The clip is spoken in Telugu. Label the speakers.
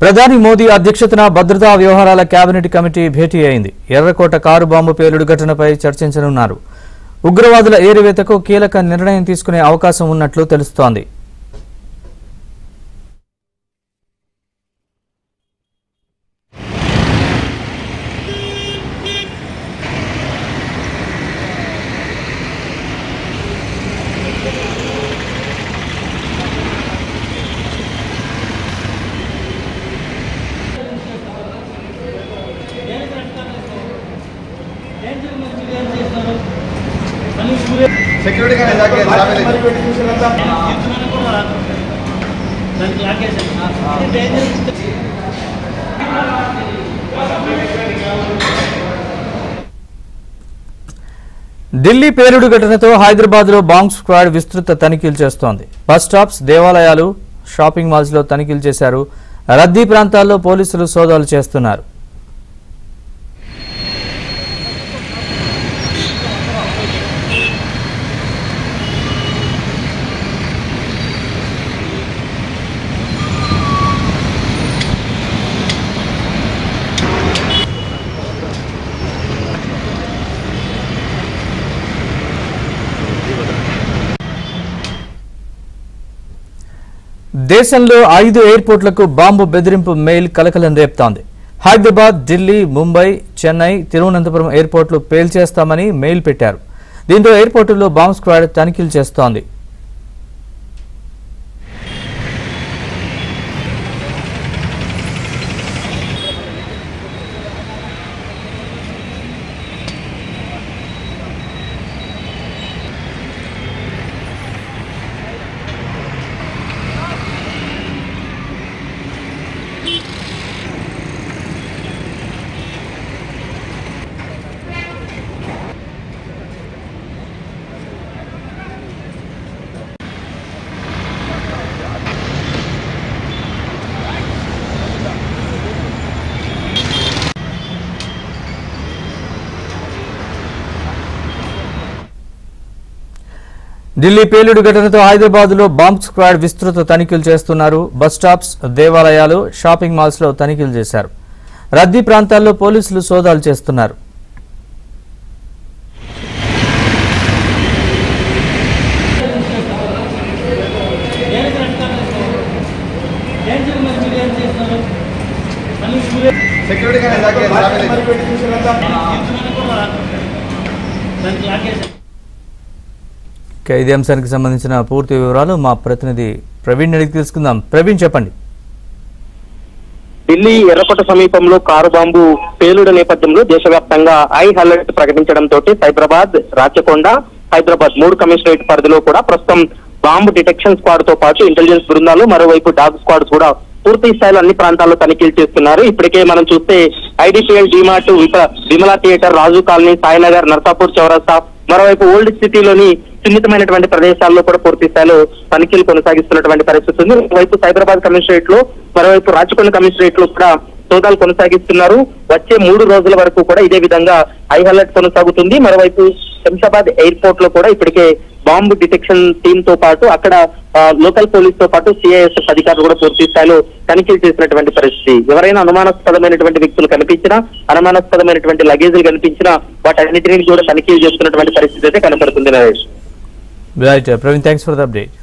Speaker 1: ప్రధాని మోదీ అధ్యక్షతన భద్రతా వ్యవహారాల కేబినెట్ కమిటీ భేటీ అయింది. ఎర్రకోట కారు బాంబు పేలుడు ఘటనపై చర్చించనున్నారు. ఉగ్రవాదుల ఏరివేతకు కీలక నిర్ణయం తీసుకునే అవకాశం ఉన్నట్లు తెలుస్తోంది.
Speaker 2: సెక్యూరిటీ గానే జాకే
Speaker 1: ఢిల్లీ పేలుడు ఘటనతో హైదరాబాద్లో బాంబ్ స్క్వాడ్ విస్తృత తనిఖీలు చేస్తోంది. బస్ స్టాప్స్, దేవాలయాలు, షాపింగ్ మాల్స్లో తనిఖీలు చేశారు. రద్దీ ప్రాంతాల్లో పోలీసులు సోదాలు చేస్తున్నారు. దేశంలో 5 ఎయిర్పోర్టులకు బాంబు బెదిరింపు మెయిల్ కలకలం రేపుతోంది. హైదరాబాద్, ఢిల్లీ, ముంబై, చెన్నై, తిరువనంతపురం ఎయిర్పోర్టులు పేల్చేస్తామని మెయిల్ పెట్టారు. దీంతో ఎయిర్పోర్టుల్లో బాంబ్ స్క్వాడ్ తనిఖీలు చేస్తోంది. ఢిల్లీ పేలుడు ఘటనతో హైదరాబాద్లో బాంబ్ స్క్వాడ్ విస్తృత తనిఖీలు చేస్తున్నారు. బస్ స్టాప్స్, దేవాలయాలు, షాపింగ్ మాల్స్లో తనిఖీలు చేశారు. రద్దీ ప్రాంతాల్లో పోలీసులు సోదాలు చేస్తున్నారు.
Speaker 2: సెక్యూరిటీ గానే జాకే
Speaker 1: ఇదే అంశానికి సంబంధించిన పూర్తి వివరాలు మా ప్రతినిధి ప్రవీణ్ అడిగి తెలుసుకుందాం. ప్రవీణ్, చెప్పండి.
Speaker 3: ఢిల్లీ ఎర్రకోట సమీపంలో కారు బాంబు పేలుడు నేపథ్యంలో దేశవ్యాప్తంగా హై అలర్ట్ ప్రకటించడంతో సైబరాబాద్, రాచకొండ, హైదరాబాద్ 3 కమిషనరేట్ పరిధిలో కూడా ప్రస్తుతం బాంబు డిటెక్షన్ స్క్వాడ్ తో పాటు ఇంటెలిజెన్స్ బృందాలు, మరోవైపు డాగ్ స్క్వాడ్స్ కూడా పూర్తి స్థాయిలో అన్ని ప్రాంతాల్లో తనిఖీలు చేస్తున్నారు. ఇప్పటికే మనం చూస్తే ఐడిపిఎల్, డిమార్ట్, విమలా థియేటర్, రాజు కాలనీ, సాయినగర్, నర్సాపూర్ చౌరస్తా, మరోవైపు ఓల్డ్ సిటీలోని సున్నితమైనటువంటి ప్రదేశాల్లో కూడా పూర్తి స్థాయిలో తనిఖీలు కొనసాగిస్తున్నటువంటి పరిస్థితి ఉంది. ఒకవైపు సైబరాబాద్ కమిషనరేట్ లో, మరోవైపు రాచకొండ కమిషనరేట్ లో కూడా సోదాలు కొనసాగిస్తున్నారు. వచ్చే 3 రోజుల వరకు కూడా ఇదే విధంగా హై అలర్ట్ కొనసాగుతుంది. మరోవైపు శంషాబాద్ ఎయిర్పోర్ట్ లో కూడా ఇప్పటికే బాంబు డిటెక్షన్ టీమ్ తో పాటు అక్కడ లోకల్ పోలీస్ తో పాటు సిఐఎస్ఎఫ్ అధికారులు కూడా పూర్తి స్థాయిలో తనిఖీలు చేసినటువంటి పరిస్థితి. ఎవరైనా అనుమానాస్పదమైనటువంటి వ్యక్తులు కనిపించినా, అనుమానాస్పదమైనటువంటి లగేజీలు కనిపించినా వాటన్నిటిని కూడా తనిఖీలు చేస్తున్నటువంటి పరిస్థితి అయితే కనపడుతుంది.
Speaker 1: Right, Praveen, thanks for the update.